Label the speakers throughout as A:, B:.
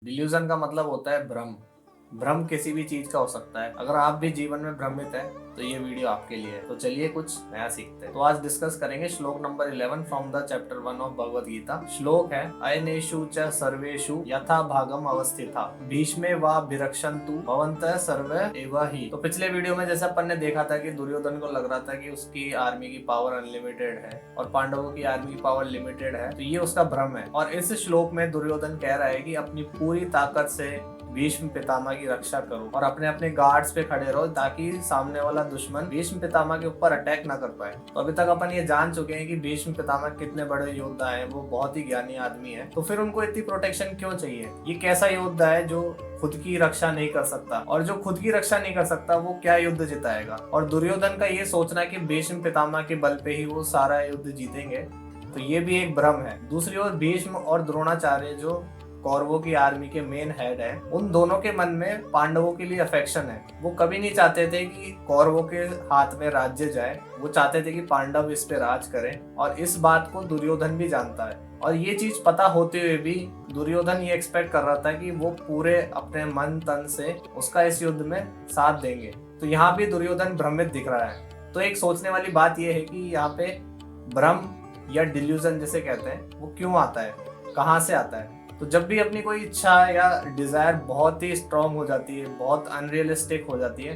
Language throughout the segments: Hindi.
A: डिल्यूजन का मतलब होता है भ्रम। भ्रम किसी भी चीज का हो सकता है। अगर आप भी जीवन में भ्रमित है तो ये वीडियो आपके लिए है। तो चलिए कुछ नया सीखते हैं। तो आज डिस्कस करेंगे श्लोक number 11 from the chapter 1 of Bhagavad Gita. श्लोक है अयनेषु च सर्वेषु यथा भागम अवस्थिता भीष्मे वा विरक्षन्तु भवन्तः सर्वे एव ही। तो पिछले वीडियो में जैसा अपन ने देखा था कि दुर्योधन को लग रहा था कि उसकी आर्मी की पावर अनलिमिटेड है और पांडवों की आर्मी की पावर लिमिटेड है, तो ये उसका भ्रम है। और इस श्लोक में दुर्योधन कह रहा है कि अपनी पूरी ताकत से भीष्म पितामह की रक्षा करो और अपने अपने गार्ड्स पे खड़े रहो ताकि सामने वाला दुश्मन भीष्म पितामह के ऊपर अटैक ना कर पाए। तो अभी तक अपन ये जान चुके हैं कि भीष्म पितामह कितने बड़े योद्धा हैं, वो बहुत ही ज्ञानी आदमी है। तो फिर उनको इतनी प्रोटेक्शन क्यों चाहिए? ये कैसा योद्धा है जो खुद की रक्षा नहीं कर सकता? और जो खुद की रक्षा नहीं कर सकता वो क्या युद्ध जिताएगा? और दुर्योधन का ये सोचना कि भीष्म पितामह के बल पे ही वो सारा युद्ध जीतेंगे, तो ये भी एक भ्रम है। दूसरी ओर भीष्म और द्रोणाचार्य जो कौरवों की आर्मी के मेन हेड है, उन दोनों के मन में पांडवों के लिए अफेक्शन है। वो कभी नहीं चाहते थे कि कौरवों के हाथ में राज्य जाए, वो चाहते थे कि पांडव इस पे राज करें। और इस बात को दुर्योधन भी जानता है। और ये चीज पता होते हुए भी दुर्योधन ये एक्सपेक्ट कर रहा था कि वो पूरे अपने मन तन से उसका इस युद्ध में साथ देंगे। तो यहाँ भी दुर्योधन भ्रमित दिख रहा है। तो एक सोचने वाली बात यह है कि यहाँ पे भ्रम या डिल्यूजन जिसे कहते हैं वो क्यों आता है, कहाँ से आता है? तो जब भी अपनी कोई इच्छा या डिजायर बहुत ही स्ट्रांग हो जाती है, बहुत अनरियलिस्टिक हो जाती है,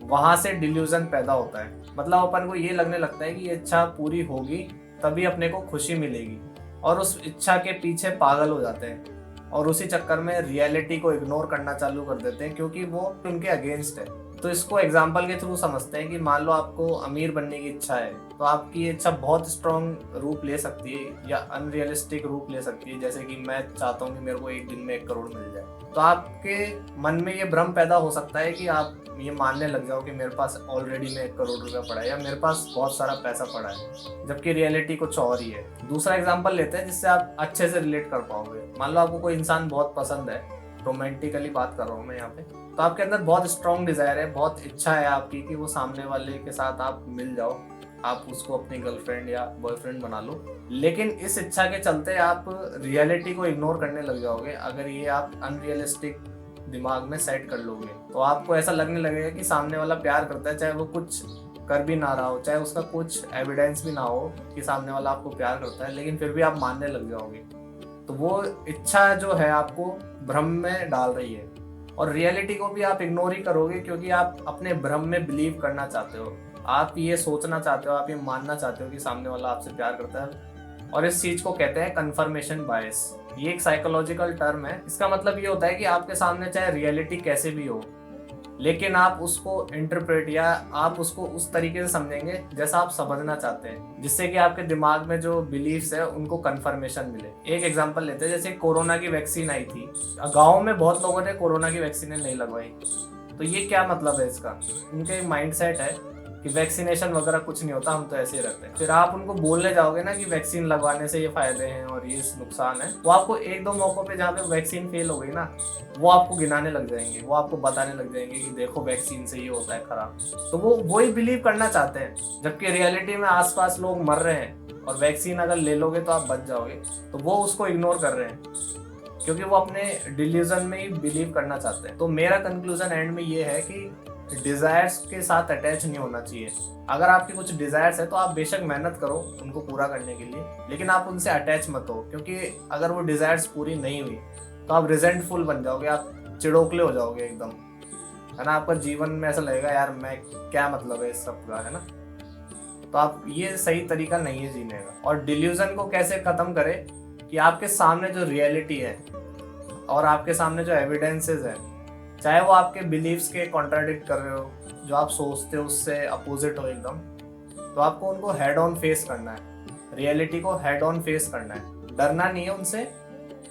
A: वहां से डिल्यूजन पैदा होता है। मतलब अपन को ये लगने लगता है कि ये इच्छा पूरी होगी तभी अपने को खुशी मिलेगी, और उस इच्छा के पीछे पागल हो जाते हैं और उसी चक्कर में रियलिटी को इग्नोर करना चालू कर देते हैं क्योंकि वो उनके अगेंस्ट है। तो इसको एग्जाम्पल के थ्रू समझते हैं कि मान लो आपको अमीर बनने की इच्छा है, तो आपकी इच्छा बहुत स्ट्रॉन्ग रूप ले सकती है या अनरियलिस्टिक रूप ले सकती है। जैसे कि मैं चाहता हूँ कि मेरे को एक दिन में 1 करोड़ मिल जाए, तो आपके मन में ये भ्रम पैदा हो सकता है कि आप ये मानने लग जाओ कि मेरे पास ऑलरेडी में 1 करोड़ रुपया पड़ा है या मेरे पास बहुत सारा पैसा पड़ा है, जबकि रियलिटी कुछ और ही है। दूसरा एग्जाम्पल लेते हैं जिससे आप अच्छे से रिलेट कर पाओगे। मान लो आपको कोई इंसान बहुत पसंद है, रोमांटिकली बात कर रहा हूँ मैं यहाँ पे, तो आपके अंदर बहुत स्ट्रॉन्ग डिजायर है, बहुत इच्छा है आपकी कि वो सामने वाले के साथ आप मिल जाओ, आप उसको अपनी गर्लफ्रेंड या बॉयफ्रेंड बना लो। लेकिन इस इच्छा के चलते आप रियलिटी को इग्नोर करने लग जाओगे। अगर ये आप अनरियलिस्टिक दिमाग में सेट कर लोगे तो आपको ऐसा लगने लगेगा कि सामने वाला प्यार करता है, चाहे वो कुछ कर भी ना रहा हो, चाहे उसका कुछ एविडेंस भी ना हो कि सामने वाला आपको प्यार करता है, लेकिन फिर भी आप मानने लग जाओगे। तो वो इच्छा जो है आपको भ्रम में डाल रही है और रियलिटी को भी आप इग्नोर ही करोगे क्योंकि आप अपने भ्रम में बिलीव करना चाहते हो। आप ये सोचना चाहते हो, आप ये मानना चाहते हो कि सामने वाला आपसे प्यार करता है। और इस चीज को कहते हैं कन्फर्मेशन बायस। ये एक साइकोलॉजिकल टर्म है। इसका मतलब ये होता है कि आपके सामने चाहे रियलिटी कैसे भी हो, लेकिन आप उसको इंटरप्रेट या आप उसको उस तरीके से समझेंगे जैसा आप समझना चाहते हैं, जिससे कि आपके दिमाग में जो बिलीफ्स है उनको कंफर्मेशन मिले। एक एग्जांपल लेते हैं, जैसे कोरोना की वैक्सीन आई थी, गांव में बहुत लोगों ने कोरोना की वैक्सीन नहीं लगवाई। तो ये क्या मतलब है इसका? उनका एक माइंडसेट है कि वैक्सीनेशन वगैरह कुछ नहीं होता, हम तो ऐसे ही रहते हैं। फिर आप उनको बोलने जाओगे ना कि वैक्सीन लगवाने से ये फायदे हैं और ये नुकसान है, वो आपको 1-2 मौकों पे जहाँ पे वैक्सीन फेल हो गई ना, वो आपको गिनाने लग जाएंगे, वो आपको बताने लग जाएंगे कि देखो वैक्सीन से ये होता है खराब। तो वो ही बिलीव करना चाहते हैं, जबकि रियलिटी में आसपास लोग मर रहे हैं और वैक्सीन अगर ले लोगे तो आप बच जाओगे। तो वो उसको इग्नोर कर रहे हैं क्योंकि वो अपने डिल्यूजन में ही बिलीव करना चाहते हैं। तो मेरा कंक्लूजन एंड में ये है कि डिजायर्स के साथ अटैच नहीं होना चाहिए। अगर आपकी कुछ डिजायर्स है तो आप बेशक मेहनत करो उनको पूरा करने के लिए, लेकिन आप उनसे अटैच मत हो, क्योंकि अगर वो डिजायर्स पूरी नहीं हुई तो आप रिजेंटफुल बन जाओगे, आप चिड़ोकले हो जाओगे एकदम, है ना। आपका जीवन में ऐसा लगेगा यार मैं क्या मतलब है इस सब का, है ना। तो आप ये सही तरीका नहीं है जीने का। और डिल्यूजन को कैसे खत्म करें कि आपके सामने जो रियलिटी है और आपके सामने जो एविडेंसेस है, चाहे वो आपके बिलीव्स के कॉन्ट्राडिक्ट कर रहे हो, जो आप सोचते हो उससे अपोजिट हो एकदम, तो आपको उनको हेड ऑन फेस करना है, रियलिटी को हेड ऑन फेस करना है। डरना नहीं है उनसे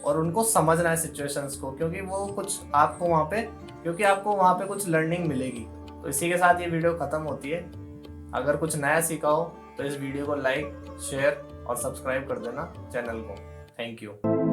A: और उनको समझना है सिचुएशंस को, क्योंकि वो कुछ आपको वहाँ पे कुछ लर्निंग मिलेगी। तो इसी के साथ ये वीडियो खत्म होती है। अगर कुछ नया सीखा हो तो इस वीडियो को लाइक, शेयर और सब्सक्राइब कर देना चैनल को। Thank you.